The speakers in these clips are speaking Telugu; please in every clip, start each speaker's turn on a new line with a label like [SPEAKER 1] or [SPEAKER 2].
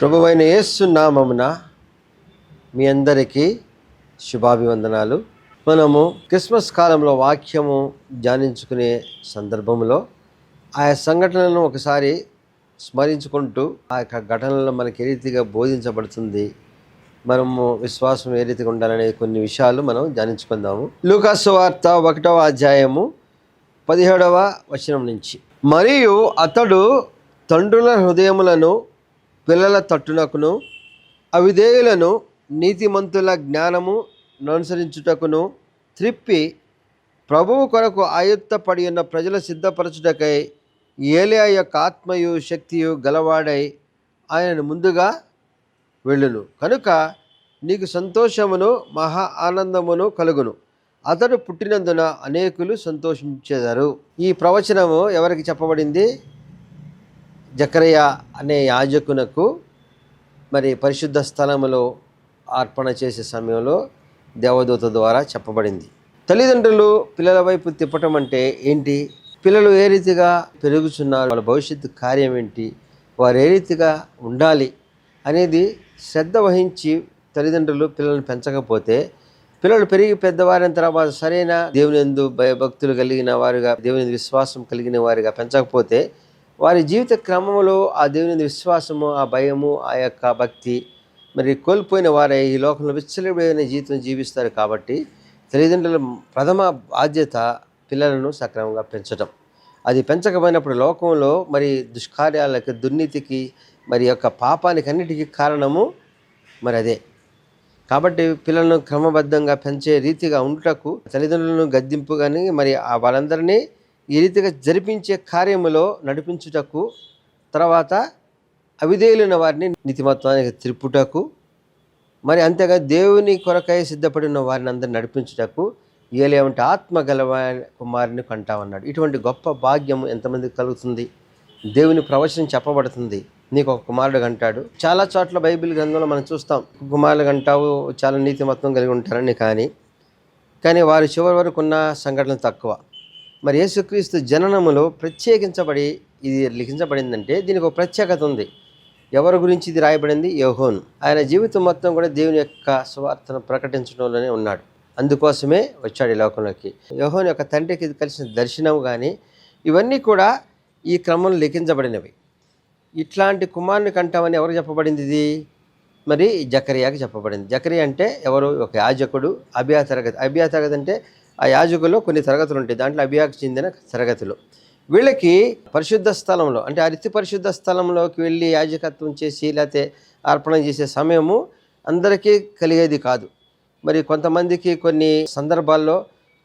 [SPEAKER 1] ప్రభువైన యేసు నామమున మీ అందరికీ శుభాభివందనాలు. మనము క్రిస్మస్ కాలంలో వాక్యము ధ్యానించుకునే సందర్భంలో ఆయా సంఘటనలను ఒకసారి స్మరించుకుంటూ ఆ యొక్క ఘటనలో మనకి ఏ రీతిగా బోధించబడుతుంది, మనము విశ్వాసం ఏ రీతిగా ఉండాలనే కొన్ని విషయాలు మనం ధ్యానించుకుందాము. లూకా సువార్త 1వ అధ్యాయము 17వ వచనం నుంచి. మరియు అతడు తండ్రుల హృదయములను పిల్లల తట్టునకును అవిధేయులను నీతిమంతుల జ్ఞానము అనుసరించుటకును త్రిప్పి ప్రభువు కొరకు ఆయుత్తపడి ఉన్న ప్రజల సిద్ధపరచుటకై ఏలియా యొక్క ఆత్మయు శక్తియు గలవాడై ఆయనను ముందుగా వెళ్ళును కనుక నీకు సంతోషమును మహా ఆనందమును కలుగును. అతడు పుట్టినందున అనేకులు సంతోషించెదరు. ఈ ప్రవచనము ఎవరికి చెప్పబడింది? జకరియా అనే యాజకునకు మరి పరిశుద్ధ స్థలములో అర్పణ చేసే సమయంలో దేవదూత ద్వారా చెప్పబడింది. తల్లిదండ్రులు పిల్లల వైపు తిప్పటం అంటే ఏంటి? పిల్లలు ఏ రీతిగా పెరుగుతున్నారు, వాళ్ళ భవిష్యత్తు కార్యం ఏంటి, వారు ఏ రీతిగా ఉండాలి అనేది శ్రద్ధ వహించి తల్లిదండ్రులు పిల్లల్ని పెంచకపోతే, పిల్లలు పెరిగి పెద్దవారిన తర్వాత సరైన దేవుని యందు భయభక్తులు కలిగిన వారుగా, దేవుని విశ్వాసం కలిగిన వారిగా పెంచకపోతే వారి జీవిత క్రమంలో ఆ దేవుని విశ్వాసము, ఆ భయము, ఆ యొక్క భక్తి మరి కోల్పోయిన వారే ఈ లోకంలో విచ్చలవిడిన జీవితం జీవిస్తారు. కాబట్టి తల్లిదండ్రుల ప్రథమ బాధ్యత పిల్లలను సక్రమంగా పెంచడం. అది పెంచకపోయినప్పుడు లోకంలో మరి దుష్కార్యాలకు, దుర్నీతికి, మరి యొక్క పాపానికి అన్నిటికీ కారణము మరి అదే. కాబట్టి పిల్లలను క్రమబద్ధంగా పెంచే రీతిగా ఉండుటకు తల్లిదండ్రులను గద్దింపు కానీ మరి వాళ్ళందరినీ ఈ రీతిగా జరిపించే కార్యములో నడిపించుటకు, తర్వాత అవిధేయులైన వారిని నీతిమత్వానికి త్రిప్పుటకు, మరి అంతేగా దేవుని కొరకై సిద్ధపడిన వారిని అందరిని నడిపించుటకు ఏలేమంటే ఆత్మ గలవ కుమారుని కంటామన్నాడు. ఇటువంటి గొప్ప భాగ్యం ఎంతమందికి కలుగుతుంది? దేవుని ప్రవచనం చెప్పబడుతుంది, నీకు ఒక కుమారుడు కంటాడు. చాలా చోట్ల బైబిల్ గ్రంథంలో మనం చూస్తాం, కుమారుడు కంటావు, చాలా నీతిమత్వం కలిగి ఉంటారని. కానీ వారు చివరి వరకు ఉన్న సంఘటనలు తక్కువ. మరి యేసుక్రీస్తు జననములో ప్రత్యేకించబడి ఇది లిఖించబడిందంటే దీనికి ఒక ప్రత్యేకత ఉంది. ఎవరి గురించి ఇది రాయబడింది? యోహోను. ఆయన జీవితం మొత్తం కూడా దేవుని యొక్క సువార్తను ప్రకటించడంలోనే ఉన్నాడు. అందుకోసమే వచ్చాడు ఈ లోకంలోకి. యోహోను యొక్క తండ్రికి కలిసిన దర్శనం కానీ ఇవన్నీ కూడా ఈ క్రమంలో లిఖించబడినవి. ఇట్లాంటి కుమారుని కంటామని ఎవరు చెప్పబడింది? ఇది మరి జకరియాకి చెప్పబడింది. జకరియా అంటే ఎవరు? ఒక యాజకుడు. అబియా తరగతి. అబియా తరగతి అంటే ఆ యాజకుల్లో కొన్ని తరగతులు ఉంటాయి, దాంట్లో అబియాకు చెందిన తరగతులు. వీళ్ళకి పరిశుద్ధ స్థలంలో అంటే అతి పరిశుద్ధ స్థలంలోకి వెళ్ళి యాజకత్వం చేసి లేకపోతే అర్పణ చేసే సమయము అందరికీ కలిగేది కాదు. మరి కొంతమందికి కొన్ని సందర్భాల్లో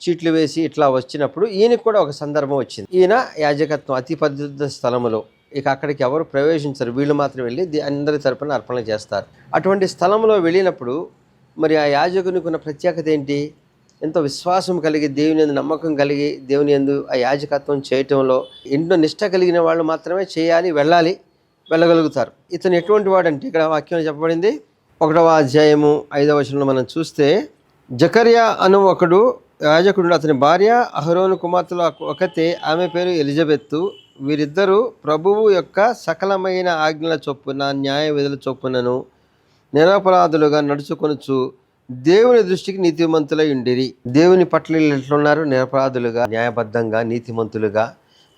[SPEAKER 1] చీట్లు వేసి ఇట్లా వచ్చినప్పుడు ఈయనకి కూడా ఒక సందర్భం వచ్చింది. ఈయన యాజకత్వం అతి పరిశుద్ధ స్థలంలో, ఇక అక్కడికి ఎవరు ప్రవేశించరు, వీళ్ళు మాత్రం వెళ్ళి అందరి తరపున అర్పణ చేస్తారు. అటువంటి స్థలంలో వెళ్ళినప్పుడు మరి ఆ యాజకునికి ఉన్న ప్రత్యేకత ఏంటి? ఎంతో విశ్వాసం కలిగి, దేవుని యందు నమ్మకం కలిగి, దేవుని యందు ఆ యాజకత్వం చేయటంలో ఎన్నో నిష్ట కలిగిన వాళ్ళు మాత్రమే చేయాలి, వెళ్ళగలుగుతారు. ఇతను ఎటువంటి వాడంటే ఇక్కడ వాక్యం చెప్పబడింది 1వ అధ్యాయము 5వ వచనంలో మనం చూస్తే, జకరియా అను ఒకడు యాజకుడు, అతని భార్య అహరోను కుమార్తెలు ఒకతే, ఆమె పేరు ఎలిజబెత్తు. వీరిద్దరూ ప్రభువు యొక్క సకలమైన ఆజ్ఞల చొప్పున న్యాయ విధుల చొప్పునను నిరపరాధులుగా నడుచుకొనుచు దేవుని దృష్టికి నీతిమంతులై ఉండిరి. దేవుని పట్ల ఎట్లున్నారు? నిరపరాధులుగా, న్యాయబద్ధంగా, నీతిమంతులుగా,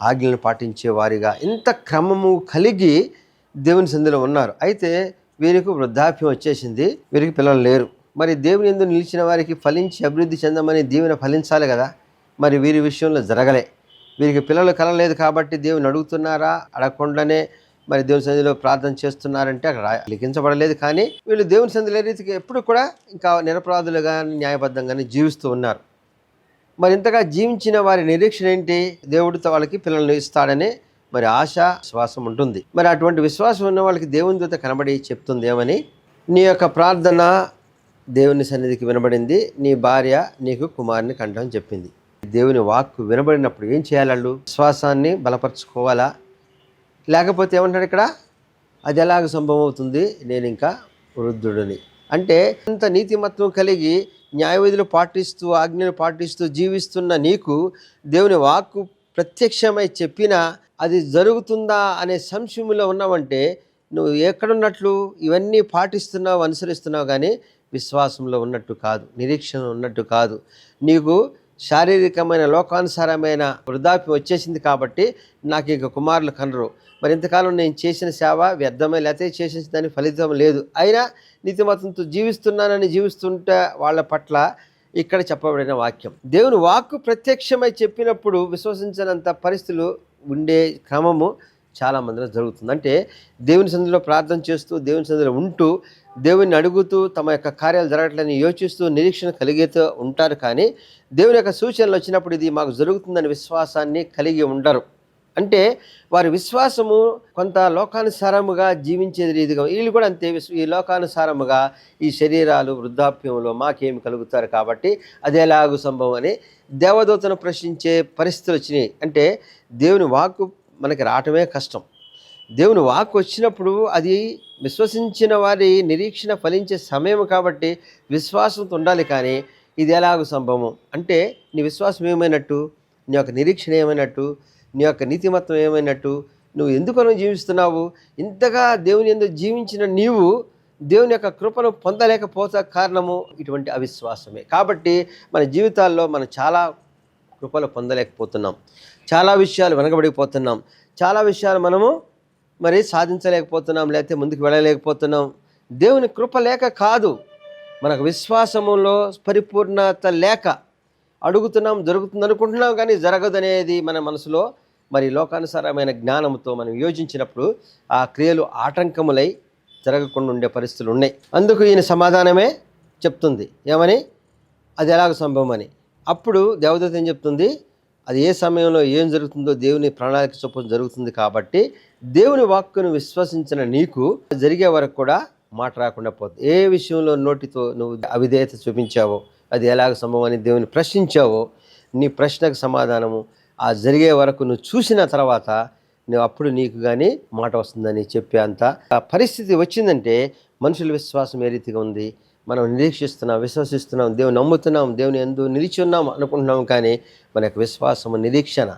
[SPEAKER 1] ఆజ్ఞలను పాటించే వారిగా ఇంత క్రమము కలిగి దేవుని సన్నిధిలో ఉన్నారు. అయితే వీరికి వృద్ధాప్యం వచ్చేసింది, వీరికి పిల్లలు లేరు. మరి దేవుని యందు నిలిచిన వారికి ఫలించి అభివృద్ధి చెందమని దీవెన ఫలించాలి కదా. మరి వీరి విషయంలో జరగలే. వీరికి పిల్లలు కలలేదు కాబట్టి దేవుని అడుగుతున్నారా? అడగకుండానే మరి దేవుని సన్నిధిలో ప్రార్థన చేస్తున్నారంటే అక్కడ లిఖించబడలేదు. కానీ వీళ్ళు దేవుని సన్నిధిలో రీతికి ఎప్పుడు కూడా ఇంకా నిరపరాధులుగా, న్యాయబద్ధంగానే జీవిస్తూ ఉన్నారు. మరి ఇంతగా జీవించిన వారి నిరీక్షణ ఏంటి? దేవుడితో వాళ్ళకి పిల్లలను ఇస్తాడనే మరి ఆశ, విశ్వాసం ఉంటుంది. మరి అటువంటి విశ్వాసం ఉన్న వాళ్ళకి దేవుని దూత కనబడి చెప్తుంది ఏమని? నీ యొక్క ప్రార్థన దేవుని సన్నిధికి వినబడింది, నీ భార్య నీకు కుమారుని కంటని చెప్పింది. దేవుని వాక్కు వినబడినప్పుడు ఏం చేయాలి? వాళ్ళు విశ్వాసాన్ని బలపరచుకోవాలా? లేకపోతే ఏమంటాడు ఇక్కడ? అది ఎలాగ సంభవం అవుతుంది? నేను ఇంకా వృద్ధుడిని అంటే అంత నీతిమత్వం కలిగి న్యాయ విధులు పాటిస్తూ, ఆజ్ఞలు పాటిస్తూ జీవిస్తున్న నీకు దేవుని వాక్కు ప్రత్యక్షమై చెప్పినా అది జరుగుతుందా అనే సంశయంలో ఉన్నావంటే నువ్వు ఎక్కడున్నట్లు ఇవన్నీ పాటిస్తున్నావు, అనుసరిస్తున్నావు, కానీ విశ్వాసంలో ఉన్నట్టు కాదు, నిరీక్షణ ఉన్నట్టు కాదు. నీకు శారీరకమైన లోకానుసారమైన వృద్ధాప్యం వచ్చేసింది కాబట్టి నాకు ఇక కుమారులు కనరు. మరి ఇంతకాలం నేను చేసిన సేవ వ్యర్థమే, లేకపోతే చేసిన దాని ఫలితం లేదు, అయినా నీతిమతంతో జీవిస్తుంటే వాళ్ళ పట్ల ఇక్కడ చెప్పబడిన వాక్యం, దేవుని వాక్కు ప్రత్యక్షమై చెప్పినప్పుడు విశ్వసించినంత పరిస్థితులు ఉండే క్రమము చాలా మందిలో జరుగుతుంది. అంటే దేవుని సన్నిధిలో ప్రార్థన చేస్తూ, దేవుని సన్నిధిలో ఉంటూ, దేవుని అడుగుతూ, తమ యొక్క కార్యాలు జరగట్లని యోచిస్తూ నిరీక్షణ కలిగితూ ఉంటారు, కానీ దేవుని యొక్క సూచనలు వచ్చినప్పుడు ఇది మాకు జరుగుతుందని విశ్వాసాన్ని కలిగి ఉండరు. అంటే వారి విశ్వాసము కొంత లోకానుసారముగా జీవించేది రీతిగా, వీళ్ళు కూడా అంతే, ఈ లోకానుసారముగా ఈ శరీరాలు వృద్ధాప్యంలో మాకేమి కలుగుతారు కాబట్టి అది ఎలాగూ సంభవం అని దేవదూతను ప్రశ్నించే పరిస్థితులు వచ్చినాయి. అంటే దేవుని వాక్కు మనకి రావటమే కష్టం. దేవుని వాక్కు వచ్చినప్పుడు అది విశ్వసించిన వారి నిరీక్షణ ఫలించే సమయం కాబట్టి విశ్వాసంతో ఉండాలి, కానీ ఇది ఎలాగూ సంభవం అంటే నీ విశ్వాసం ఏమైనట్టు, నీ యొక్క నిరీక్షణ ఏమైనట్టు, నీ యొక్క నీతిమత్వం ఏమైనట్టు, నువ్వు ఎందుకనో జీవిస్తున్నావు. ఇంతగా దేవుని ఎందుకు జీవించిన నీవు దేవుని యొక్క కృపను పొందలేకపోతా కారణము ఇటువంటి అవిశ్వాసమే. కాబట్టి మన జీవితాల్లో మనం చాలా కృపలు పొందలేకపోతున్నాం, చాలా విషయాలు వెనకబడిపోతున్నాం, చాలా విషయాలు మనము మరి సాధించలేకపోతున్నాం, లేకపోతే ముందుకు వెళ్ళలేకపోతున్నాం. దేవుని కృప లేక కాదు, మనకు విశ్వాసములో పరిపూర్ణత లేక అడుగుతున్నాం, జరుగుతుంది అనుకుంటున్నాం, కానీ జరగదనేది మన మనసులో మరి లోకానుసారమైన జ్ఞానంతో మనం యోచించినప్పుడు ఆ క్రియలు ఆటంకములై జరగకుండా ఉండే పరిస్థితులు ఉన్నాయి. అందుకు ఈయన సమాధానమే చెప్తుంది, ఏమని, అది ఎలాగ సంభవం అని. అప్పుడు దేవదూత ఏం చెప్తుంది, అది ఏ సమయంలో ఏం జరుగుతుందో దేవుని ప్రణాళిక చొప్పున జరుగుతుంది కాబట్టి దేవుని వాక్కును విశ్వసించిన నీకు జరిగే వరకు కూడా మాట రాకుండా పోతుంది. ఏ విషయంలో నోటితో నువ్వు అవిధేయత చూపించావో, అది ఎలాగ సంభవం అని దేవుని ప్రశ్నించావో, నీ ప్రశ్నకు సమాధానము ఆ జరిగే వరకు నువ్వు చూసిన తర్వాత నువ్వు అప్పుడు నీకు కానీ మాట వస్తుందని చెప్పే అంత ఆ పరిస్థితి వచ్చిందంటే మనుషుల విశ్వాసం ఏ రీతిగా ఉంది. మనం నిరీక్షిస్తున్నాం, విశ్వసిస్తున్నాం, దేవుని నమ్ముతున్నాం, దేవుని యందు నిలిచి ఉన్నాం అనుకుంటున్నాం, కానీ మన యొక్క విశ్వాసము, నిరీక్షణ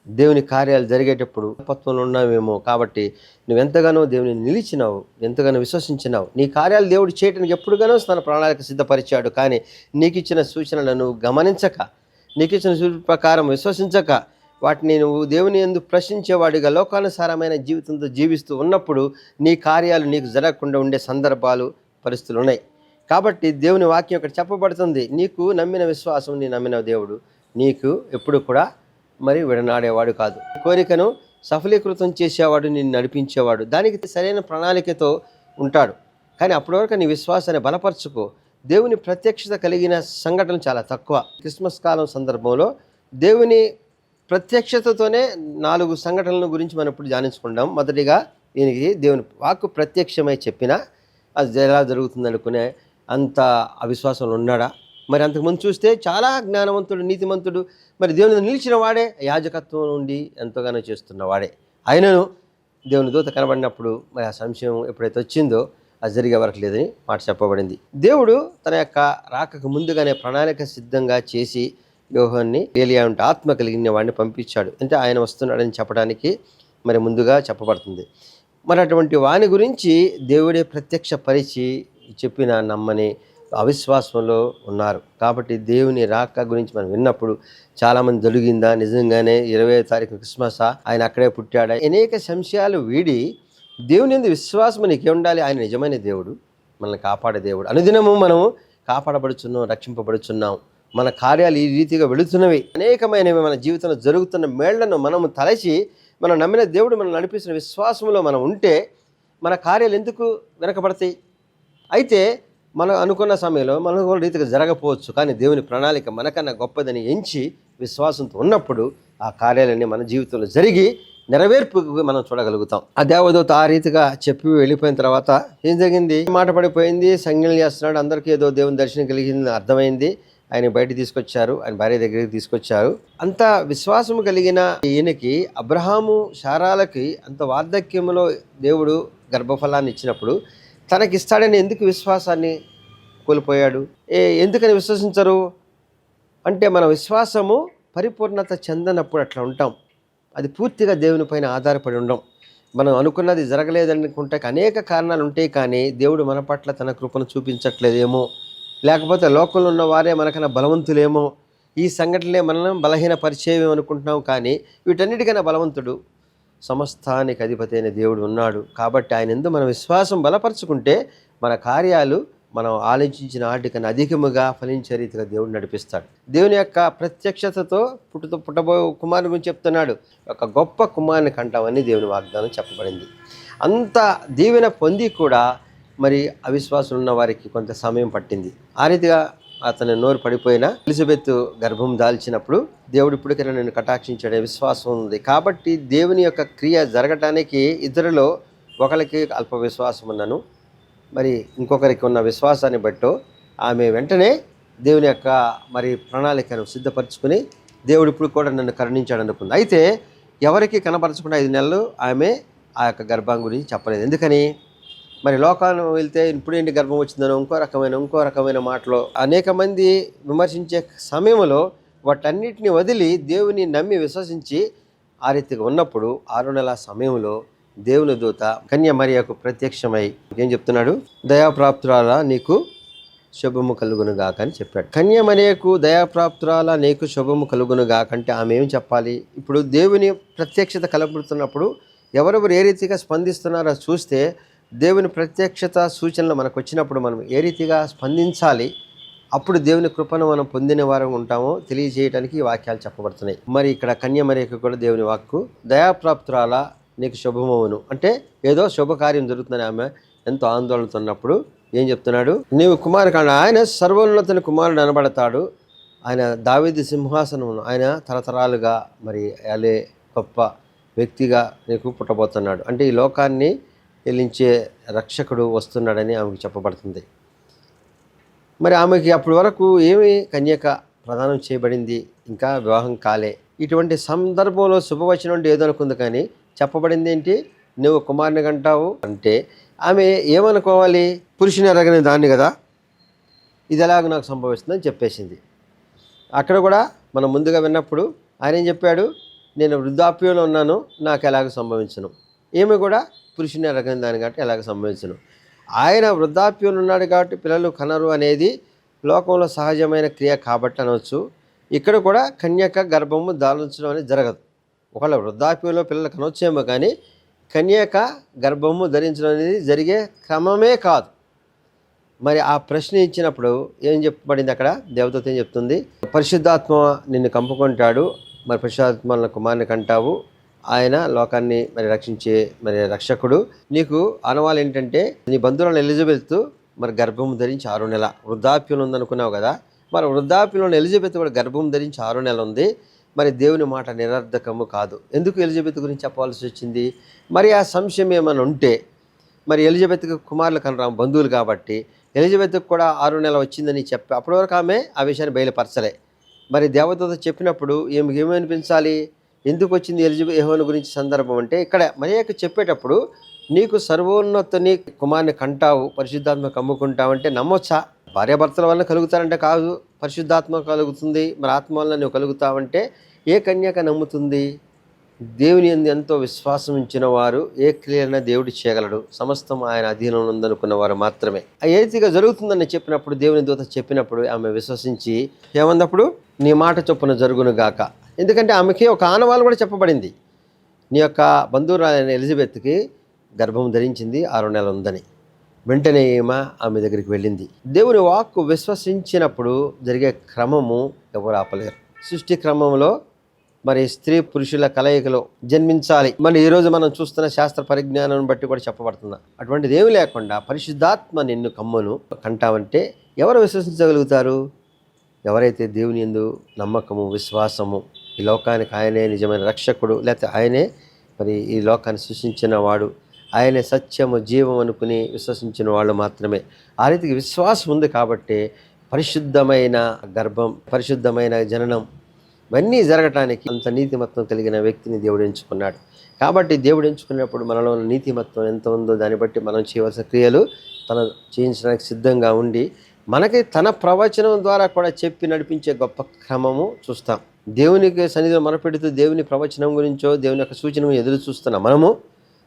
[SPEAKER 1] దేవుని కార్యాలు జరిగేటప్పుడు తత్వంలో ఉన్నామేమో. కాబట్టి నువ్వు ఎంతగానో దేవుని నిలిచినావు, ఎంతగానో విశ్వసించినావు, నీ కార్యాలు దేవుడు చేయడానికి ఎప్పుడుగానో తన ప్రణాళిక సిద్ధపరిచాడు, కానీ నీకు ఇచ్చిన సూచనలను గమనించక, నీకు ఇచ్చిన సూచన ప్రకారం విశ్వసించక, వాటిని నువ్వు దేవుని యందు ప్రశ్నించేవాడిగా లోకానుసారమైన జీవితంతో జీవిస్తూ ఉన్నప్పుడు నీ కార్యాలు నీకు జరగకుండా ఉండే సందర్భాలు, పరిస్థితులు ఉన్నాయి. కాబట్టి దేవుని వాక్యం ఇక్కడ చెప్పబడుతుంది, నీకు నమ్మిన విశ్వాసం, నీ నమ్మిన దేవుడు నీకు ఎప్పుడు కూడా మరి విడనాడేవాడు కాదు. కోరికను సఫలీకృతం చేసేవాడు, నిన్ను నడిపించేవాడు, దానికి సరైన ప్రణాళికతో ఉంటాడు. కానీ అప్పటి వరకు నీ విశ్వాసాన్ని బలపరచుకో. దేవుని ప్రత్యక్షత కలిగిన సంఘటనలు చాలా తక్కువ. క్రిస్మస్ కాలం సందర్భంలో దేవుని ప్రత్యక్షతతోనే 4 సంఘటనల గురించి మనం ఇప్పుడు ధ్యానించుకుంటాం. మొదటిగా దీనికి దేవుని వాక్కు ప్రత్యక్షమై చెప్పినా అది ఎలా జరుగుతుంది అనుకునే అంత అవిశ్వాసంలో ఉన్నాడా? మరి అంతకుముందు చూస్తే చాలా జ్ఞానవంతుడు, నీతిమంతుడు, మరి దేవుని నిలిచిన వాడే, యాజకత్వం నుండి ఎంతగానో చేస్తున్న వాడే, ఆయనను దేవుని దూత కనబడినప్పుడు మరి ఆ సంశయం ఎప్పుడైతే వచ్చిందో అది జరిగే వరకు లేదని మాట చెప్పబడింది. దేవుడు తన యొక్క రాకకు ముందుగానే ప్రణాళిక సిద్ధంగా చేసి యోహాన్ని ఏలియా ఉంటే ఆత్మ కలిగిన వాడిని పంపించాడు. అంటే ఆయన వస్తున్నాడని చెప్పడానికి మరి ముందుగా చెప్పబడుతుంది. మరి అటువంటి వాని గురించి దేవుడే ప్రత్యక్ష పరిచి చెప్పిన నమ్మని అవిశ్వాసంలో ఉన్నారు. కాబట్టి దేవుని రాక గురించి మనం విన్నప్పుడు చాలామంది జరిగిందా, నిజంగానే 20వ తారీఖు క్రిస్మసా, ఆయన అక్కడే పుట్టాడా, అనేక సంశయాలు వీడి దేవుని యందు విశ్వాసం నీకే ఉండాలి. ఆయన నిజమైన దేవుడు, మనల్ని కాపాడే దేవుడు. అనుదినము మనము కాపాడబడుచున్నాం, రక్షింపబడుచున్నాం, మన కార్యాలు ఈ రీతిగా వెళుతున్నవి, అనేకమైనవి మన జీవితంలో జరుగుతున్న మేళ్లను మనము తలచి మనం నమ్మిన దేవుడు మనం నడిపిస్తున్న విశ్వాసంలో మనం ఉంటే మన కార్యాలు ఎందుకు వెనకబడతాయి? అయితే మనం అనుకున్న సమయంలో మనకు రీతిగా జరగకపోవచ్చు, కానీ దేవుని ప్రణాళిక మనకన్నా గొప్పదని ఎంచి విశ్వాసంతో ఉన్నప్పుడు ఆ కార్యాలన్నీ మన జీవితంలో జరిగి నెరవేర్పు మనం చూడగలుగుతాం. ఆ దేవదూత ఆ రీతిగా చెప్పి వెళ్ళిపోయిన తర్వాత ఏం జరిగింది? మాట పడిపోయింది, సంజ్ఞలు చేస్తున్నాడు, అందరికీ ఏదో దేవుని దర్శనం కలిగింది అర్థమైంది. ఆయన బయట తీసుకొచ్చారు, ఆయన భార్య దగ్గరికి తీసుకొచ్చారు. అంత విశ్వాసం కలిగిన ఈయనకి, అబ్రహాము శారాలకి అంత వార్ధక్యంలో దేవుడు గర్భఫలాన్ని ఇచ్చినప్పుడు తనకిస్తాడని ఎందుకు విశ్వాసాన్ని కోల్పోయాడు? ఎందుకని విశ్వసించరు అంటే మన విశ్వాసము పరిపూర్ణత చెందనప్పుడు అట్లా ఉంటాం. అది పూర్తిగా దేవుని పైన ఆధారపడి ఉండం. మనం అనుకున్నది జరగలేదనుకుంటే అనేక కారణాలు ఉంటాయి, కానీ దేవుడు మన పట్ల తన కృపను చూపించట్లేదేమో, లేకపోతే లోకంలో ఉన్న వారే మనకన్నా బలవంతులేమో, ఈ సంఘటనలే మనల్ని బలహీనపరిచేవి అనుకుంటున్నాం, కానీ వీటన్నిటికన్నా బలవంతుడు సమస్తానికి అధిపతి అయిన దేవుడు ఉన్నాడు. కాబట్టి ఆయన యందు మన విశ్వాసం బలపరుచుకుంటే మన కార్యాలు మనం ఆలోచించిన వాటికన్నా అధికముగా ఫలించే రీతిగా దేవుడు నడిపిస్తాడు. దేవుని యొక్క ప్రత్యక్షతతో పుట్టబోయే కుమారుని గురించి చెప్తున్నాడు. ఒక గొప్ప కుమారుని కంటామని దేవుని వాగ్దానం చెప్పబడింది. అంత దీవెన పొంది కూడా మరి అవిశ్వాసులు ఉన్న వారికి కొంత సమయం పట్టింది. ఆ రీతిగా అతని నోరు పడిపోయిన ఎలిజబెత్ గర్భం దాల్చినప్పుడు దేవుడు ఇప్పటికైనా నేను కటాక్షించడే విశ్వాసం ఉంది. కాబట్టి దేవుని యొక్క క్రియ జరగటానికి ఇద్దరిలో ఒకరికి అల్ప విశ్వాసం ఉన్నను, మరి ఇంకొకరికి ఉన్న విశ్వాసాన్ని బట్టో ఆమె వెంటనే దేవుని యొక్క మరి ప్రణాళికను సిద్ధపరచుకుని దేవుడు ఇప్పుడు కూడా నన్ను కరుణించాడు అనుకుంది. అయితే ఎవరికి కనపరచకుండా 5 నెలలు ఆమె ఆ యొక్క గర్భం గురించి చెప్పలేదు. ఎందుకని? మరి లోకాలను వెళ్తే ఇప్పుడేంటి గర్భం వచ్చిందనో ఇంకో రకమైన మాటలు అనేక మంది విమర్శించే సమయంలో వాటన్నిటిని వదిలి దేవుని నమ్మి విశ్వసించి ఆ రీతిగా ఉన్నప్పుడు 6 నెలల సమయంలో దేవుని దూత కన్య మరియకు ప్రత్యక్షమై ఏం చెప్తున్నాడు? దయాప్రాప్తురాలా నీకు శుభము కలుగునుగాక అని చెప్పాడు. కన్య మరియకు దయాప్రాప్తురాలా నీకు శుభము కలుగునుగాక అంటే ఆమె ఏం చెప్పాలి? ఇప్పుడు దేవుని ప్రత్యక్షత కలపడుతున్నప్పుడు ఎవరెవరు ఏ రీతిగా స్పందిస్తున్నారో చూస్తే దేవుని ప్రత్యక్షత సూచనలు మనకు వచ్చినప్పుడు మనం ఏ రీతిగా స్పందించాలి, అప్పుడు దేవుని కృపను మనం పొందిన వారం ఉంటామో తెలియజేయడానికి ఈ వాక్యాలు చెప్పబడుతున్నాయి. మరి ఇక్కడ కన్య మరియకు కూడా దేవుని వాక్కు దయాప్రాప్తురాలా నీకు శుభమవును అంటే ఏదో శుభకార్యం జరుగుతుందని ఆమె ఎంతో ఆందోళనతో ఉన్నప్పుడు ఏం చెప్తున్నాడు? నీవు కుమారుడు కాదు, ఆయన సర్వోన్నతుని కుమారుడు అనబడతాడు, ఆయన దావీదు సింహాసనం, ఆయన తరతరాలుగా మరి అలే గొప్ప వ్యక్తిగా నీకు పుట్టబోతున్నాడు అంటే ఈ లోకాన్ని వెలించే రక్షకుడు వస్తున్నాడని ఆమెకు చెప్పబడుతుంది. మరి ఆమెకి అప్పటి వరకు ఏమి కన్యక ప్రదానం చేయబడింది, ఇంకా వివాహం కాలే. ఇటువంటి సందర్భంలో శుభవచనం అంటే ఏదో అనుకుంది, కానీ చెప్పబడింది ఏంటి? నువ్వు కుమారుని కంటావు అంటే ఆమె ఏమనుకోవాలి? పురుషుని ఎరగని దాన్ని కదా, ఇది ఎలాగ నాకు సంభవిస్తుందని చెప్పేసింది. అక్కడ కూడా మనం ముందుగా విన్నప్పుడు ఆయన ఏం చెప్పాడు? నేను వృద్ధాప్యంలో ఉన్నాను, నాకు ఎలాగ సంభవించను. ఏమి కూడా పురుషుని ఎరగని దాని కాబట్టి ఎలాగ సంభవించను. ఆయన వృద్ధాప్యంలో ఉన్నాడు కాబట్టి పిల్లలు కనరు అనేది లోకంలో సహజమైన క్రియ కాబట్టి అనవచ్చు. ఇక్కడ కూడా కన్యక గర్భము దాల్చడం అనేది జరగదు. ఒకవేళ వృద్ధాప్యంలో పిల్లలు కనొచ్చేమో, కానీ కన్యక గర్భము ధరించడం అనేది జరిగే క్రమమే కాదు. మరి ఆ ప్రశ్న ఇచ్చినప్పుడు ఏం చెప్పబడింది? అక్కడ దేవదూత ఏం చెప్తుంది? పరిశుద్ధాత్మ నిన్ను కంపుకుంటాడు, మరి పరిశుద్ధాత్మ కుమారుని కంటావు, ఆయన లోకాన్ని మరి రక్షించే మరి రక్షకుడు. నీకు ఆనవాళ్ళు ఏంటంటే నీ బంధువులను ఎలిజబెత్ మరి గర్భం ధరించి 6 నెలల వృద్ధాప్యంలో ఉందనుకున్నావు కదా, మరి వృద్ధాప్యంలో ఎలిజబెత్ కూడా గర్భం ధరించి 6 నెలలు ఉంది. మరి దేవుని మాట నిరర్ధకము కాదు. ఎందుకు ఎలిజబెత్ గురించి చెప్పవలసి వచ్చింది? మరి ఆ సంశయం ఏమైనా ఉంటే, మరి ఎలిజబెత్కి కుమారులు కనరాము బంధువులు కాబట్టి ఎలిజబెత్కి కూడా 6 నెలలు వచ్చిందని చెప్పి అప్పటి వరకు ఆమె ఆ విషయాన్ని బయలుపరచలే. మరి దేవదూత చెప్పినప్పుడు ఏమనిపించాలి? ఎందుకు వచ్చింది ఎలిజబెత్ యెహోవా గురించి సందర్భం అంటే, ఇక్కడ మరియకు చెప్పేటప్పుడు నీకు సర్వోన్నతుని కుమారుని కంటావు, పరిశుద్ధాత్మ కమ్ముకుంటావు అంటే నమ్మొచ్చా? భార్యాభర్తల వల్ల కలుగుతారంటే కాదు, పరిశుద్ధాత్మ కలుగుతుంది, మరి ఆత్మ వల్ల నువ్వు కలుగుతావంటే ఏ కన్యక నమ్ముతుంది? దేవుని యందు ఎంతో విశ్వాసం ఉంచిన వారు ఏ క్రియైనా దేవుడు చేయగలడు, సమస్తం ఆయన అధీనంలో ఉందనుకున్న వారు మాత్రమే. ఏ రీతిగా జరుగుతుందని చెప్పినప్పుడు దేవుని దూత చెప్పినప్పుడు ఆమె విశ్వసించి ఏమన్నప్పుడు నీ మాట చొప్పున జరుగును గాక. ఎందుకంటే ఆమెకి ఒక ఆనవాళ్ళు కూడా చెప్పబడింది. నీ యొక్క బంధువురాలైన ఎలిజబెత్కి గర్భం ధరించింది, 6 నెలలు ఉందని. వెంటనే ఆమె దగ్గరికి వెళ్ళింది. దేవుని వాక్కు విశ్వసించినప్పుడు జరిగే క్రమము ఎవరు ఆపలేరు. సృష్టి క్రమంలో మరి స్త్రీ పురుషుల కలయికలో జన్మించాలి. మరి ఈరోజు మనం చూస్తున్న శాస్త్ర పరిజ్ఞానం బట్టి కూడా చెప్పబడుతుంది. అటువంటిది ఏమి లేకుండా పరిశుద్ధాత్మ నిన్ను కమ్మును కంటావంటే ఎవరు విశ్వసించగలుగుతారు? ఎవరైతే దేవుని యందు నమ్మకము, విశ్వాసము, ఈ లోకానికి ఆయనే నిజమైన రక్షకుడు, లేకపోతే ఆయనే మరి ఈ లోకాన్ని సృష్టించిన వాడు, ఆయనే సత్యము జీవం అనుకుని విశ్వసించిన వాళ్ళు మాత్రమే. ఆ రీతికి విశ్వాసం ఉంది కాబట్టి పరిశుద్ధమైన గర్భం, పరిశుద్ధమైన జననం ఇవన్నీ జరగటానికి అంత నీతిమత్వం కలిగిన వ్యక్తిని దేవుడు ఎంచుకున్నాడు. కాబట్టి దేవుడు ఎంచుకున్నప్పుడు మనలో ఉన్న నీతిమత్వం ఎంత ఉందో దాన్ని బట్టి మనం చేయవలసిన క్రియలు తను చేయించడానికి సిద్ధంగా ఉండి మనకి తన ప్రవచనం ద్వారా కూడా చెప్పి నడిపించే గొప్ప క్రమము చూస్తాం. దేవునికి సన్నిధిలో మనపెడుతూ దేవుని ప్రవచనం గురించో దేవుని యొక్క సూచన ఎదురు చూస్తున్నాం మనము.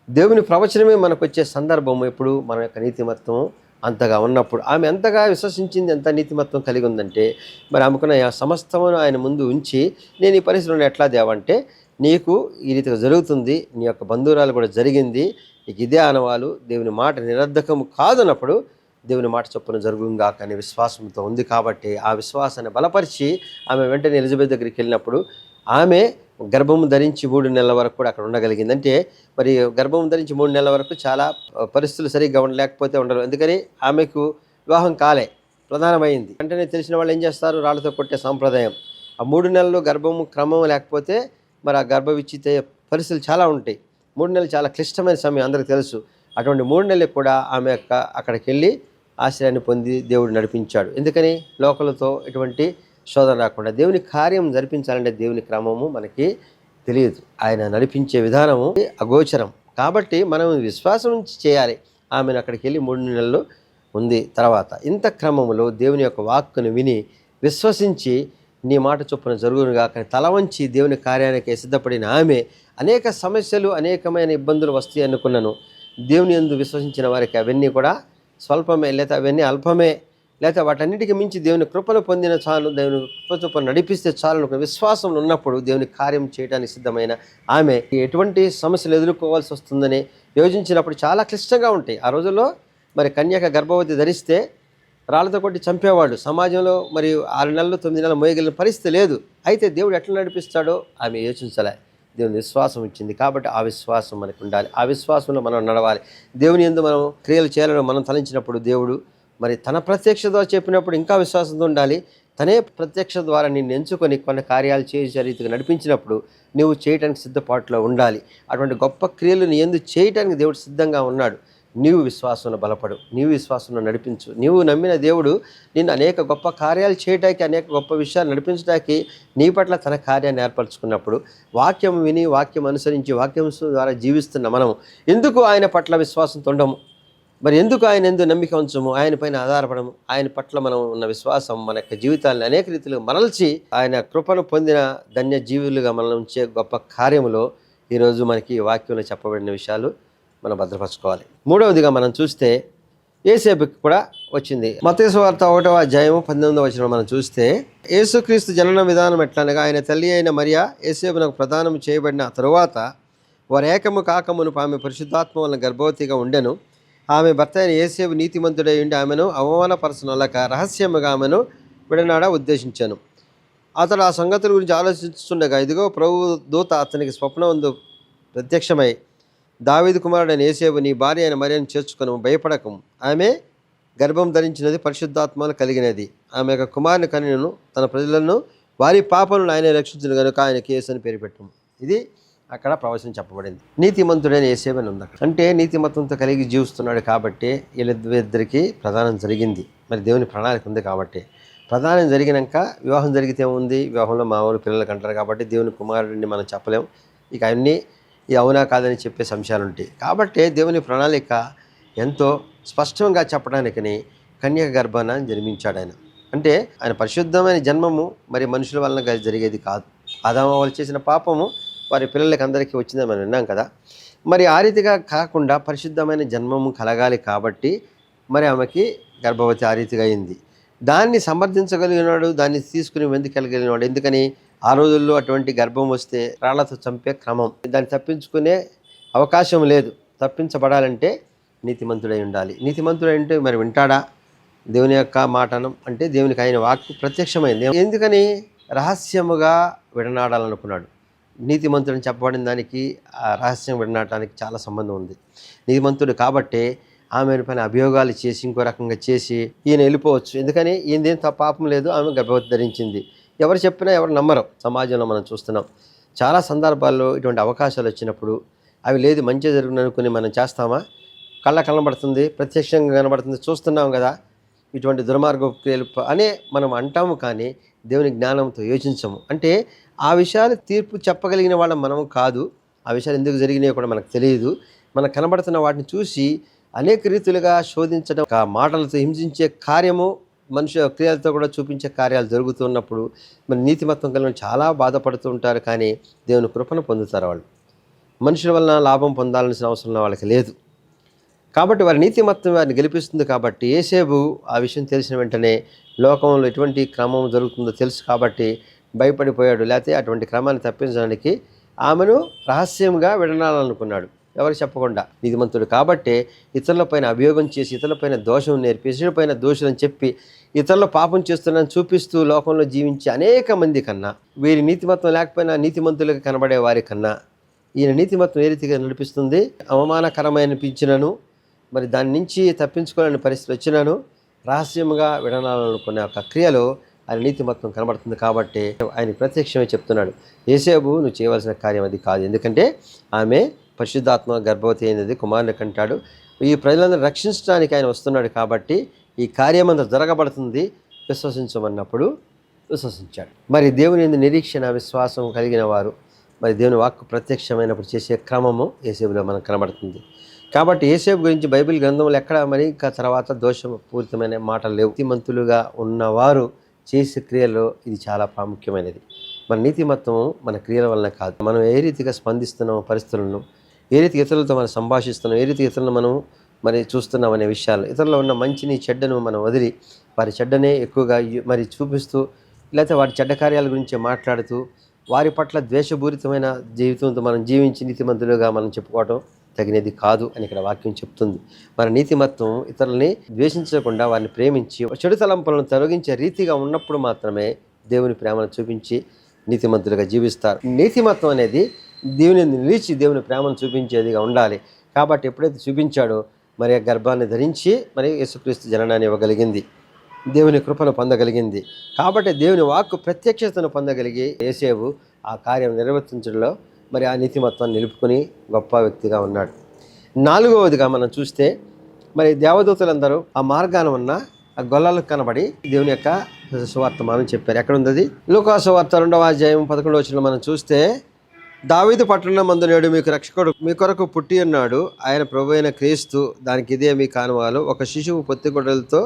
[SPEAKER 1] దేవుని ప్రవచనమే మనకు వచ్చే సందర్భం ఎప్పుడు మన యొక్క నీతిమత్వం అంతగా ఉన్నప్పుడు. ఆమె ఎంతగా విశ్వసించింది, ఎంత నీతిమత్వం కలిగి ఉందంటే, మరి ఆమెకున్న సమస్తమును ఆయన ముందు ఉంచి, నేను ఈ పరిస్థితిలో ఎట్లా దేవంటే, నీకు ఈ రీతిగా జరుగుతుంది, నీ యొక్క బంధువురాలు కూడా జరిగింది, నీకు ఇదే ఆనవాలు, దేవుని మాట నిరర్ధకము కాదన్నప్పుడు దేవుని మాట చొప్పున జరుగుగా కానీ విశ్వాసంతో ఉంది. కాబట్టి ఆ విశ్వాసాన్ని బలపరిచి ఆమె వెంటనే ఎలిజబెత్ దగ్గరికి వెళ్ళినప్పుడు ఆమె గర్భము ధరించి 3 నెలల వరకు కూడా అక్కడ ఉండగలిగింది. అంటే మరి గర్భము ధరించి 3 నెలల వరకు చాలా పరిస్థితులు సరిగ్గా ఉండలేకపోతే ఉండరు. ఎందుకని ఆమెకు వివాహం కాలే, ప్రధానమైంది. వెంటనే తెలిసిన వాళ్ళు ఏం చేస్తారు, రాళ్ళతో కొట్టే సాంప్రదాయం. ఆ 3 నెలలు గర్భము క్రమం లేకపోతే మరి ఆ గర్భవిచ్చితే పరిస్థితులు చాలా ఉంటాయి. 3 నెలలు చాలా క్లిష్టమైన సమయం, అందరికీ తెలుసు. అటువంటి 3 నెలలకు కూడా ఆమె అక్కడికి వెళ్ళి ఆశ్రయాన్ని పొంది దేవుడు నడిపించాడు. ఎందుకని లోకలతో ఎటువంటి శోధన రాకుండా. దేవుని కార్యం జరిపించాలంటే దేవుని క్రమము మనకి తెలియదు, ఆయన నడిపించే విధానము అగోచరం. కాబట్టి మనం విశ్వాసం నుంచి చేయాలి. ఆమెను అక్కడికి వెళ్ళి 3 నెలలు ఉంది. తర్వాత ఇంత క్రమములో దేవుని యొక్క వాక్కును విని విశ్వసించి నీ మాట చొప్పున జరుగునుగా కానీ తల వంచి దేవుని కార్యానికి సిద్ధపడిన ఆమె అనేక సమస్యలు, అనేకమైన ఇబ్బందులు వస్తాయి అనుకున్నాను. దేవుని యందు విశ్వసించిన వారికి అవన్నీ కూడా స్వల్పమే, లేదా అవన్నీ అల్పమే, లేదా వాటన్నిటికీ మించి దేవుని కృపను పొందిన చాలు, దేవుని కృప చొప్పున నడిపిస్తే చాలు అనుకున్న విశ్వాసం ఉన్నప్పుడు దేవుని కార్యం చేయడానికి సిద్ధమైన ఆమె ఎటువంటి సమస్యలు ఎదుర్కోవాల్సి వస్తుందని యోచించినప్పుడు చాలా క్లిష్టంగా ఉంటాయి. ఆ రోజుల్లో మరి కన్యక గర్భవతి ధరిస్తే రాళ్ళతో కొట్టి చంపేవాడు. సమాజంలో మరి 6 నెలలు 9 నెలలు మోయగలిగిన పరిస్థితి లేదు. అయితే దేవుడు ఎట్లా నడిపిస్తాడో ఆమె యోచించలే, దేవుని విశ్వాసం ఇచ్చింది. కాబట్టి ఆ విశ్వాసం మనకు ఉండాలి, ఆ విశ్వాసంలో మనం నడవాలి. దేవుని యందు మనం క్రియలు చేయాలని మనం తలంచినప్పుడు దేవుడు మరి తన ప్రత్యక్ష ద్వారా చెప్పినప్పుడు ఇంకా విశ్వాసంతో ఉండాలి. తనే ప్రత్యక్ష ద్వారా నిన్ను ఎంచుకొని కొన్ని కార్యాలు చేసే రీతిగా నడిపించినప్పుడు నువ్వు చేయడానికి సిద్ధపాటులో ఉండాలి. అటువంటి గొప్ప క్రియలు నీ యందు చేయడానికి దేవుడు సిద్ధంగా ఉన్నాడు. నీవు విశ్వాసంలో బలపడు, నీవు విశ్వాసంలో నడిపించు. నీవు నమ్మిన దేవుడు నిన్ను అనేక గొప్ప కార్యాలు చేయడానికి, అనేక గొప్ప విషయాలు నడిపించడానికి నీ పట్ల తన కార్యాన్ని ఏర్పరచుకున్నప్పుడు వాక్యం విని, వాక్యం అనుసరించి, వాక్యం ద్వారా జీవిస్తున్న మనం ఎందుకు ఆయన పట్ల విశ్వాసంతో ఉండము? మరి ఎందుకు ఆయన ఎందుకు నమ్మిక ఉంచము? ఆయన పైన ఆధారపడము. ఆయన పట్ల మనం ఉన్న విశ్వాసం మన యొక్క జీవితాలను అనేక రీతిలో మరల్చి ఆయన కృపను పొందిన ధన్య జీవులుగా మనల్ని ఉంచే గొప్ప కార్యములో ఈరోజు మనకి వాక్యంలో చెప్పబడిన విషయాలు మనం భద్రపరచుకోవాలి. మూడవదిగా మనం చూస్తే యేసేపుకి కూడా వచ్చింది. మత్తయి సువార్త 1వ అధ్యాయము 19వ వచనం మనం చూస్తే, యేసుక్రీస్తు జనన విధానం ఎట్లనగా ఆయన తల్లి అయిన మరియ యేసేపునకు ప్రదానం చేయబడిన తరువాత వారు ఏకము కాకమును ఆమె పరిశుద్ధాత్మ వలన గర్భవతిగా ఉండెను. ఆమె భర్త అయిన యేసేపు నీతిమంతుడై ఉండి ఆమెను అవమానపరచనొల్లక రహస్యముగా ఆమెను విడనాడ ఉద్దేశించాను. అతడు ఆ సంగతుల గురించి ఆలోచిస్తుండగా ఇదిగో ప్రభు దూత అతనికి స్వప్నమందు ప్రత్యక్షమై, దావీదు కుమారుడైన యేసేపు నీ భార్య అయిన మరియను చేర్చుకొను, భయపడకము. ఆమె గర్భం ధరించినది పరిశుద్ధాత్మను కలిగినది. ఆమె యొక్క కుమారుని కనిను, తన ప్రజలను వారి పాపలను ఆయనే రక్షించును కనుక ఆయనకి యేసు అని పేరు పెట్టము. ఇది అక్కడ ప్రవచనం చెప్పబడింది. నీతిమంతుడైన యేసేపు అని ఉంది అక్కడ. అంటే నీతిమత్వంతో కలిగి జీవిస్తున్నాడు కాబట్టి వీళ్ళిద్దరికి ప్రధానం జరిగింది. మరి దేవుని ప్రణాళిక ఉంది కాబట్టి ప్రధానం జరిగినాక వివాహం జరిగితే ఉంది, వివాహంలో మామూలు పిల్లలకు అంటారు కాబట్టి దేవుని కుమారుడిని మనం చెప్పలేము. ఇక అన్నీ ఈ అవునా కాదని చెప్పే అంశాలు ఉంటాయి. కాబట్టి దేవుని ప్రణాళిక ఎంతో స్పష్టంగా చెప్పడానికని కన్యక గర్భాన జన్మించాడు ఆయన. అంటే ఆయన పరిశుద్ధమైన జన్మము మరి మనుషుల వలన జరిగేది కాదు. ఆదాము వాళ్ళు చేసిన పాపము వారి పిల్లలకి అందరికీ వచ్చిందని మనం విన్నాం కదా. మరి ఆ రీతిగా కాకుండా పరిశుద్ధమైన జన్మము కలగాలి కాబట్టి మరి ఆమెకి గర్భవతి ఆ రీతిగా అయింది. దాన్ని సమర్థించగలిగినాడు, దాన్ని తీసుకుని వెందుకెళ్ళగలిగినాడు. ఎందుకని ఆ రోజుల్లో అటువంటి గర్భం వస్తే రాళ్లతో చంపే క్రమం, దాన్ని తప్పించుకునే అవకాశం లేదు. తప్పించబడాలంటే నీతిమంతుడై ఉండాలి. నీతిమంతుడై ఉంటే మరి వింటాడా దేవుని యొక్క మాటను? అంటే దేవునికి ఆయన వాక్కు ప్రత్యక్షమైంది. ఎందుకని రహస్యముగా విడనాడాలనుకున్నాడు. నీతిమంతుడని చెప్పబడిన దానికి ఆ రహస్యం విడనాడటానికి చాలా సంబంధం ఉంది. నీతిమంతుడు కాబట్టి ఆమె పైన అభియోగాలు చేసి ఇంకో రకంగా చేసి ఈయన వెళ్ళిపోవచ్చు. ఎందుకని ఈయనదేం పాపం లేదు, ఆమె గర్భవతి ధరించింది. ఎవరు చెప్పినా ఎవరు నమ్మరు. సమాజంలో మనం చూస్తున్నాం చాలా సందర్భాల్లో ఇటువంటి అవకాశాలు వచ్చినప్పుడు అవి లేదు మంచి జరుగును అనుకుని మనం చేస్తామా? కళ్ళ కనబడుతుంది, ప్రత్యక్షంగా కనబడుతుంది, చూస్తున్నాం కదా, ఇటువంటి దుర్మార్గ క్రియలు అనే మనం అంటాము. కానీ దేవుని జ్ఞానంతో యోచించము. అంటే ఆ విషయాలు తీర్పు చెప్పగలిగిన వాళ్ళం మనం కాదు. ఆ విషయాలు ఎందుకు జరిగినాయో కూడా మనకు తెలియదు. మనకు కనబడుతున్న వాటిని చూసి అనేక రీతులుగా శోధించడం, మాటలతో హింసించే కార్యము, మనుషుల క్రియలతో కూడా చూపించే కార్యాలు జరుగుతున్నప్పుడు మరి నీతిమత్వం కలిగిన చాలా బాధపడుతూ ఉంటారు. కానీ దేవుని కృపను పొందుతారు వాళ్ళు. మనుషుల వలన లాభం పొందాల్సిన అవసరం వాళ్ళకి లేదు. కాబట్టి వారి నీతిమత్వం వారిని గెలిపిస్తుంది. కాబట్టి యేసేపు ఆ విషయం తెలిసిన వెంటనే లోకంలో ఎటువంటి క్రమం జరుగుతుందో తెలుసు కాబట్టి భయపడిపోయాడు. లేకపోతే అటువంటి క్రమాన్ని తప్పించడానికి ఆమెను రహస్యంగా విడనాలనుకున్నాడు, ఎవరికి చెప్పకుండా. నీతిమంతుడు కాబట్టి ఇతరులపైన అభియోగం చేసి, ఇతరులపైన దోషం నేర్పి, ఇతరులపైన దోషులని చెప్పి, ఇతరుల పాపం చేస్తున్నారని చూపిస్తూ లోకంలో జీవించే అనేక మంది కన్నా, వీరి నీతిమత్వం లేకపోయినా నీతిమంతులుగా కనబడే వారి కన్నా ఈయన నీతిమత్వం ఏ రీతిగా నడిపిస్తుంది. అవమానకరమైన అనిపించినను, మరి దాని నుంచి తప్పించుకోలేని పరిస్థితి వచ్చినాను రహస్యంగా విడనాలనుకునే ఒక క్రియలో ఆయన నీతిమత్వం కనబడుతుంది. కాబట్టి ఆయన ప్రత్యక్షమే చెప్తున్నాడు, యేసేపు నువ్వు చేయవలసిన కార్యం అది కాదు, ఎందుకంటే ఆమె పరిశుద్ధాత్మ గర్భవతి అయినది, కుమారుని కంటాడు. ఈ ప్రజలందరూ రక్షించడానికి ఆయన వస్తున్నాడు. కాబట్టి ఈ కార్యం అంతా జరగబడుతుంది, విశ్వసించమన్నప్పుడు విశ్వసించాడు. మరి దేవుని నిరీక్షణ విశ్వాసం కలిగిన వారు మరి దేవుని వాక్కు ప్రత్యక్షమైనప్పుడు చేసే క్రమము యేసేపులో మనకు కనబడుతుంది. కాబట్టి యేసేపు గురించి బైబిల్ గ్రంథంలో ఎక్కడ మరి ఇంకా తర్వాత దోషపూరితమైన మాటలు లేవు. నీతిమంతులుగా ఉన్నవారు చేసే క్రియల్లో ఇది చాలా ప్రాముఖ్యమైనది. మన నీతిమత్వం మన క్రియల వలన కాదు, మనం ఏ రీతిగా స్పందిస్తున్నామో పరిస్థితులను, ఏ రీతి ఇతరులతో మనం సంభాషిస్తున్నాం, ఏ రీతి ఇతరులను మనం మరి చూస్తున్నాం అనే విషయాలు, ఇతరుల్లో ఉన్న మంచిని చెడ్డను మనం వదిలి వారి చెడ్డనే ఎక్కువగా మరి చూపిస్తూ, లేకపోతే వారి చెడ్డ కార్యాల గురించి మాట్లాడుతూ వారి పట్ల ద్వేషపూరితమైన జీవితంతో మనం జీవించి నీతిమంతులుగా మనం చెప్పుకోవటం తగినది కాదు అని ఇక్కడ వాక్యం చెప్తుంది. మన నీతిమత్వం ఇతరులని ద్వేషించకుండా వారిని ప్రేమించి చెడు తలంపులను తొలగించే రీతిగా ఉన్నప్పుడు మాత్రమే దేవుని ప్రేమను చూపించి నీతిమంతులుగా జీవిస్తారు. నీతిమత్వం అనేది దేవుని నిలిచి దేవుని ప్రేమను చూపించేదిగా ఉండాలి. కాబట్టి ఎప్పుడైతే చూపించాడో మరి ఆ గర్భాన్ని ధరించి మరి యేసుక్రీస్తు జననాన్ని ఇవ్వగలిగింది, దేవుని కృపను పొందగలిగింది. కాబట్టి దేవుని వాక్కు ప్రత్యక్షతను పొందగలిగి యేసేపు ఆ కార్యం నిర్వర్తించడంలో మరి ఆ నీతిమత్వాన్ని నిలుపుకొని గొప్ప వ్యక్తిగా ఉన్నాడు. 4వదిగా మనం చూస్తే మరి దేవదూతలందరూ ఆ మార్గాన ఉన్న ఆ గొల్లాలకు కనబడి దేవుని యొక్క సువార్తమానం చెప్పారు. ఎక్కడ ఉంది? లూకా సువార్త 2వ అధ్యాయం 11వ వచనంలో మనం చూస్తే, దావీదు పట్టణమందు నేడు మీకు రక్షకుడు మీ కొరకు పుట్టి ఉన్నాడు, ఆయన ప్రభువైన క్రీస్తు, దానికి ఇదే మీ కానువాలు. ఒక శిశువు పొత్తిగొడ్డలతో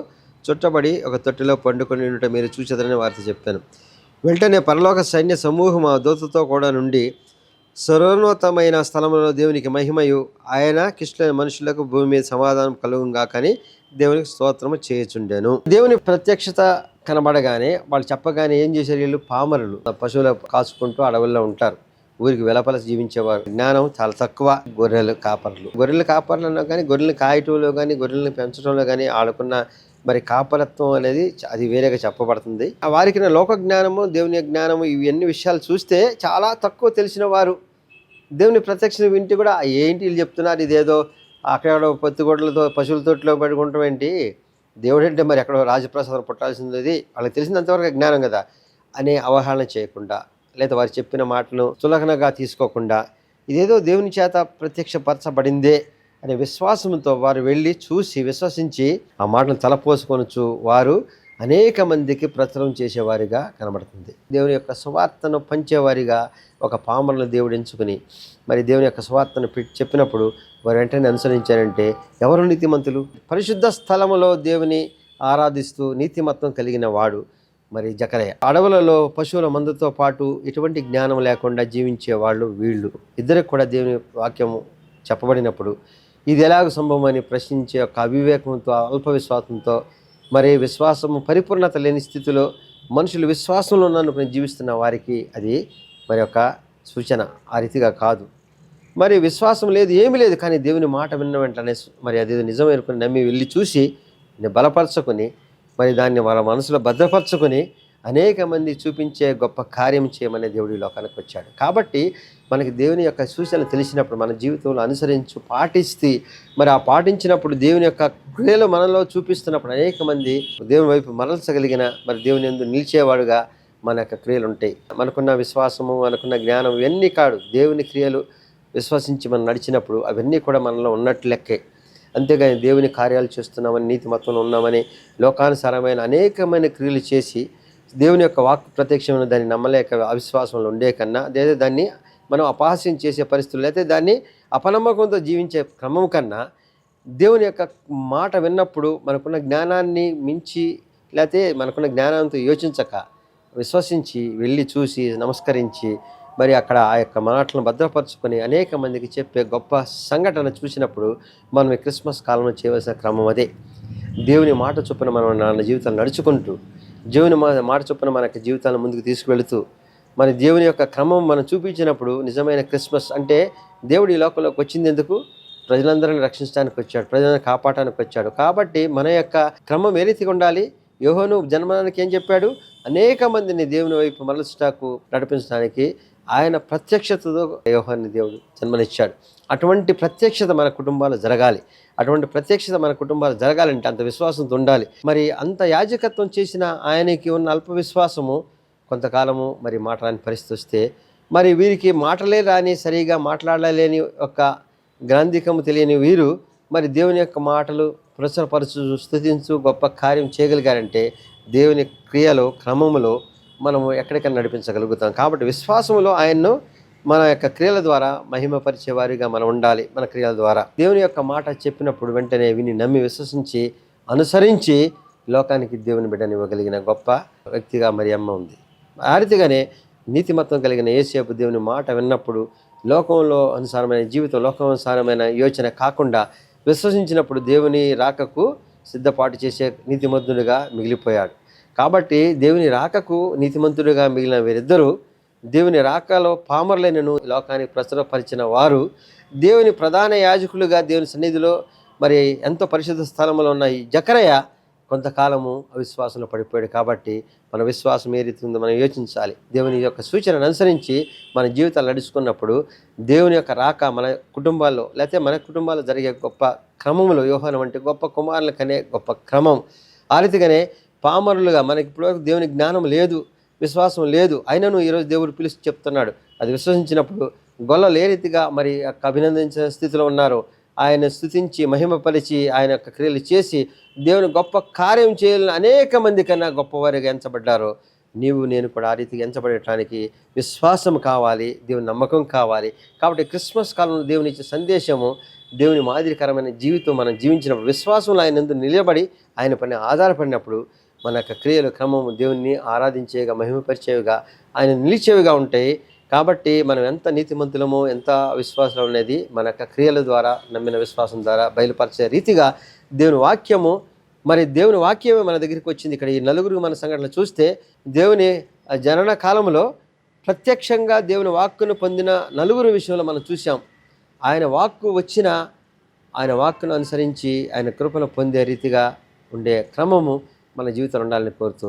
[SPEAKER 1] చుట్టబడి ఒక తొట్టిలో పండుకొని ఉండుట మీరు చూచెదరని వారితో చెప్పాను. వెంటనే పరలోక సైన్య సమూహం ఆ దూతతో కూడా నుండి సర్వోన్నతమైన స్థలంలో దేవునికి మహిమయు ఆయన కిష్టులైన మనుషులకు భూమి మీద సమాధానం కలుగుగా కానీ దేవునికి స్తోత్రము చేయుచుండెను. దేవుని ప్రత్యక్షత కనబడగానే వాళ్ళు చెప్పగానే ఏం చేశారు? వీళ్ళు పామరులు, పశువులు కాచుకుంటూ అడవుల్లో ఉంటారు, ఊరికి వెలపల జీవించేవారు. జ్ఞానం చాలా తక్కువ. గొర్రెలు కాపర్లు అన్నా కానీ, గొర్రెలు కాయటంలో కానీ, గొర్రెలను పెంచడంలో కానీ ఆడుకున్న మరి కాపరత్వం అనేది అది వేరేగా చెప్పబడుతుంది. వారికి లోక జ్ఞానము, దేవుని జ్ఞానము, ఇవన్నీ విషయాలు చూస్తే చాలా తక్కువ తెలిసిన వారు దేవుని ప్రత్యక్ష వింటి కూడా ఏంటి వీళ్ళు చెప్తున్నారు, ఇదేదో అక్కడ పొత్తిగొడ్లతో పశువుల తోటిలో పడుకుంటాం ఏంటి, దేవుడు అంటే మరి ఎక్కడో రాజప్రసాదం పుట్టాల్సింది, వాళ్ళకి తెలిసినంతవరకు జ్ఞానం కదా అనే అవహేళన చేయకుండా, లేదా వారు చెప్పిన మాటలను చులకనగా తీసుకోకుండా, ఇదేదో దేవుని చేత ప్రత్యక్షపరచబడిందే అనే విశ్వాసంతో వారు వెళ్ళి చూసి విశ్వసించి ఆ మాటను తలపోసుకొనొచ్చు వారు అనేక మందికి ప్రచురం చేసేవారిగా కనబడుతుంది. దేవుని యొక్క సువార్తను పంచేవారిగా ఒక పామరులను దేవుడు ఎంచుకుని మరి దేవుని యొక్క సువార్తను చెప్పినప్పుడు వారు వెంటనే అనుసరించారంటే ఎవరు నీతిమంతులు? పరిశుద్ధ స్థలములో దేవుని ఆరాధిస్తూ నీతిమత్వం కలిగిన వాడు మరి జకరయ్య. అడవులలో పశువుల మందుతో పాటు ఎటువంటి జ్ఞానం లేకుండా జీవించే వాళ్ళు వీళ్ళు. ఇద్దరికి కూడా దేవుని వాక్యము చెప్పబడినప్పుడు ఇది ఎలాగ సంభవం అని ప్రశ్నించే ఒక అవివేకంతో, అల్ప విశ్వాసంతో, మరి విశ్వాసము పరిపూర్ణత లేని స్థితిలో మనుషులు విశ్వాసంలో నన్ను జీవిస్తున్న వారికి అది మరి ఒక సూచన. ఆ రీతిగా కాదు. మరి విశ్వాసం లేదు, ఏమీ లేదు, కానీ దేవుని మాట విన్న వెంటనే మరి అది నిజం అనుకుని నమ్మి వెళ్ళి చూసి బలపరచుకొని మరి దాన్ని వాళ్ళ మనసులో భద్రపరచుకొని అనేక మంది చూపించే గొప్ప కార్యం చేయమనే దేవుడి లోకానికి వచ్చాడు. కాబట్టి మనకి దేవుని యొక్క సూచనలు తెలిసినప్పుడు మన జీవితంలో పాటిస్తే మరి ఆ పాటించినప్పుడు దేవుని యొక్క క్రియలు మనలో చూపిస్తున్నప్పుడు అనేక మంది దేవుని వైపు మరల్చగలిగిన మరి దేవుని యందు నిలిచేవాడుగా మన యొక్క క్రియలు ఉంటాయి. మనకున్న విశ్వాసము, మనకున్న జ్ఞానం ఇవన్నీ కాదు, దేవుని క్రియలు విశ్వసించి మనం నడిచినప్పుడు అవన్నీ కూడా మనలో ఉన్నట్టు లెక్కే. అంతేగాని దేవుని కార్యాలు చేస్తున్నామని, నీతిమత్వంలో ఉన్నామని లోకానుసారమైన అనేకమైన క్రియలు చేసి దేవుని యొక్క వాక్కు ప్రత్యక్షమైన దాన్ని నమ్మలేక అవిశ్వాసంలో ఉండే కన్నా, లేదా దాన్ని మనం అపహాస్యం చేసే పరిస్థితులు, అయితే దాన్ని అపనమ్మకంతో జీవించే క్రమం కన్నా దేవుని యొక్క మాట విన్నప్పుడు మనకున్న జ్ఞానాన్ని మించి, లేకపోతే మనకున్న జ్ఞానంతో యోచించక విశ్వసించి వెళ్ళి చూసి నమస్కరించి మరి అక్కడ ఆ యొక్క మాటలను భద్రపరుచుకొని అనేక మందికి చెప్పే గొప్ప సంఘటన చూసినప్పుడు మనం ఈ క్రిస్మస్ కాలంలో చేయవలసిన క్రమం అదే. దేవుని మాట చొప్పున మనం మన జీవితాలు నడుచుకుంటూ, దేవుని మాట చొప్పున మన యొక్క జీవితాలను ముందుకు తీసుకువెళుతూ, మన దేవుని యొక్క క్రమం మనం చూపించినప్పుడు నిజమైన క్రిస్మస్ అంటే దేవుడు ఈ లోకంలోకి వచ్చింది ఎందుకు? ప్రజలందరినీ రక్షించడానికి వచ్చాడు, ప్రజలను కాపాడటానికి వచ్చాడు. కాబట్టి మన యొక్క క్రమం ఏ రీతిగా ఉండాలి? యోహాను జన్మడానికి ఏం చెప్పాడు? అనేక మందిని దేవుని వైపు మరల్చుటకు నడిపించడానికి ఆయన ప్రత్యక్షతతో యోహాన్ని దేవుడు జన్మనిచ్చాడు. అటువంటి ప్రత్యక్షత మన కుటుంబాలు జరగాలి. అటువంటి ప్రత్యక్షత మన కుటుంబాలు జరగాలంటే అంత విశ్వాసంతో ఉండాలి. మరి అంత యాజకత్వం చేసిన ఆయనకి ఉన్న అల్ప విశ్వాసము కొంతకాలము మరి మాట్లాడని పరిస్థితి వస్తే, మరి వీరికి మాటలే రాని, సరిగా మాట్లాడలేని ఒక గ్రాంధికము తెలియని వీరు మరి దేవుని యొక్క మాటలు ప్రచురపరచు, స్తుతించు గొప్ప కార్యం చేయగలిగారంటే దేవుని క్రియలో క్రమములో మనము ఎక్కడికైనా నడిపించగలుగుతాం. కాబట్టి విశ్వాసంలో ఆయన్ను మన యొక్క క్రియల ద్వారా మహిమపరిచే వారిగా మనం ఉండాలి. మన క్రియల ద్వారా దేవుని యొక్క మాట చెప్పినప్పుడు వెంటనే విని నమ్మి విశ్వసించి అనుసరించి లోకానికి దేవుని బిడ్డనివ్వగలిగిన గొప్ప వ్యక్తిగా మరి అమ్మ ఉంది. ఆ రీతిగానే నీతిమత్వం కలిగిన యేసేపు దేవుని మాట విన్నప్పుడు లోకంలో అనుసారమైన జీవితం, లోకానుసారమైన యోచన కాకుండా విశ్వసించినప్పుడు దేవుని రాకకు సిద్ధపాటు చేసే నీతిమంతుడిగా మిగిలిపోయాడు. కాబట్టి దేవుని రాకకు నీతిమంతుడిగా మిగిలిన వీరిద్దరూ దేవుని రాకలో పామరులైనను లోకానికి ప్రచురపరిచిన వారు దేవుని ప్రధాన యాజకులుగా దేవుని సన్నిధిలో మరి ఎంతో పరిశుద్ధ స్థలంలో ఉన్న ఈ జకరయ్య కొంతకాలము అవిశ్వాసంలో పడిపోయాడు. కాబట్టి మన విశ్వాసం ఏ రీతి ఉందో మనం యోచించాలి. దేవుని యొక్క సూచనను అనుసరించి మన జీవితాలు నడుచుకున్నప్పుడు దేవుని యొక్క రాక మన కుటుంబాల్లో, లేకపోతే మన కుటుంబాల్లో జరిగే గొప్ప క్రమంలో యోహాను వంటి గొప్ప కుమారుల కనే గొప్ప క్రమం. ఆ రీతిగానే పామరులుగా మనకి ఇప్పటివరకు దేవుని జ్ఞానం లేదు, విశ్వాసం లేదు, అయినను ఈరోజు దేవుడు పిలిచి చెప్తున్నాడు. అది విశ్వసించినప్పుడు గొల్లలు ఏ రీతిగా మరి అభినందించిన స్థితిలో ఉన్నారో ఆయన స్తుతించి మహిమపరిచి ఆయన యొక్క క్రియలు చేసి దేవుని గొప్ప కార్యం చేయాలని అనేక మంది కన్నా గొప్పవారిగా ఎంచబడ్డారో, నీవు నేను కూడా ఆ రీతిగా ఎంచబడటానికి విశ్వాసం కావాలి, దేవుని నమ్మకం కావాలి. కాబట్టి క్రిస్మస్ కాలంలో దేవుని ఇచ్చే సందేశము, దేవుని మాదిరికరమైన జీవితం మనం జీవించినప్పుడు, విశ్వాసంలో ఆయన ఎందుకు నిలబడి ఆయన పైన ఆధారపడినప్పుడు మన యొక్క క్రియలు క్రమము దేవుణ్ణి ఆరాధించేవిగా, మహిమపరిచేవిగా, ఆయన నిలిచేవిగా ఉంటాయి. కాబట్టి మనం ఎంత నీతిమంతులమో, ఎంత విశ్వాసం అనేది మన యొక్క క్రియల ద్వారా, నమ్మిన విశ్వాసం ద్వారా బయలుపరిచే రీతిగా దేవుని వాక్యము, మరి దేవుని వాక్యమే మన దగ్గరికి వచ్చింది. ఇక్కడ ఈ నలుగురు మన సంఘటనలు చూస్తే దేవుని జనన కాలంలో ప్రత్యక్షంగా దేవుని వాక్కును పొందిన నలుగురు విషయంలో మనం చూసాం. ఆయన వాక్కు వచ్చిన, ఆయన వాక్కును అనుసరించి ఆయన కృపను పొందే రీతిగా ఉండే క్రమము మన జీవితంలో ఉండాలని కోరుతూ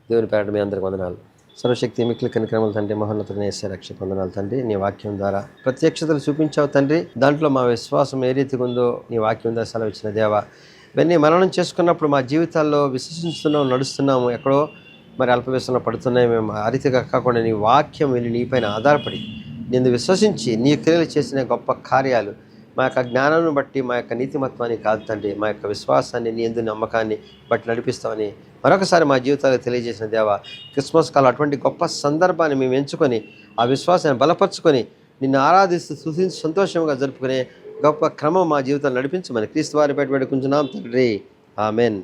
[SPEAKER 1] దేవుని పేరట మీ అందరికి వందనాలు. సర్వశక్తి మిక్కిలి కనికరముల తండ్రి, మహోన్నతుడైన యేసయ్య రక్షక వందనాలు తండ్రి. నీ వాక్యం ద్వారా ప్రత్యక్షతలు చూపించావు తండ్రి. దాంట్లో మా విశ్వాసం ఏ రీతిగా ఉందో నీ వాక్యం ద్వారా సెలవు ఇచ్చిన దేవా, ఇవన్నీ మననం చేసుకున్నప్పుడు మా జీవితాల్లో విశ్వసిస్తున్నాము, నడుస్తున్నాము, ఎక్కడో మరి అల్పవిశ్వాసంలో పడుతున్నాయి మేము. ఆ రీతిగా కాకుండా నీ వాక్యం వెళ్ళి నీపైన ఆధారపడి నిన్ను విశ్వసించి నీ క్రియలు చేసిన గొప్ప కార్యాలు మా యొక్క జ్ఞానాన్ని బట్టి, మా యొక్క నీతిమత్వాన్ని కాదు తండ్రి, మా యొక్క విశ్వాసాన్ని, నీ యందు నమ్మకాన్ని బట్టి నడిపిస్తామని మరొకసారి మా జీవితాలకు తెలియజేసిన దేవా, క్రిస్మస్ కాలం అటువంటి గొప్ప సందర్భాన్ని మేము ఎంచుకొని ఆ విశ్వాసాన్ని బలపరుచుకొని నిన్ను ఆరాధిస్తూ స్తుతించి సంతోషంగా జరుపుకునే గొప్ప క్రమం మా జీవితాలు నడిపించమని క్రీస్తు వారి పేట పెట్టుకుంటున్నాం తండ్రి. ఆమెన్.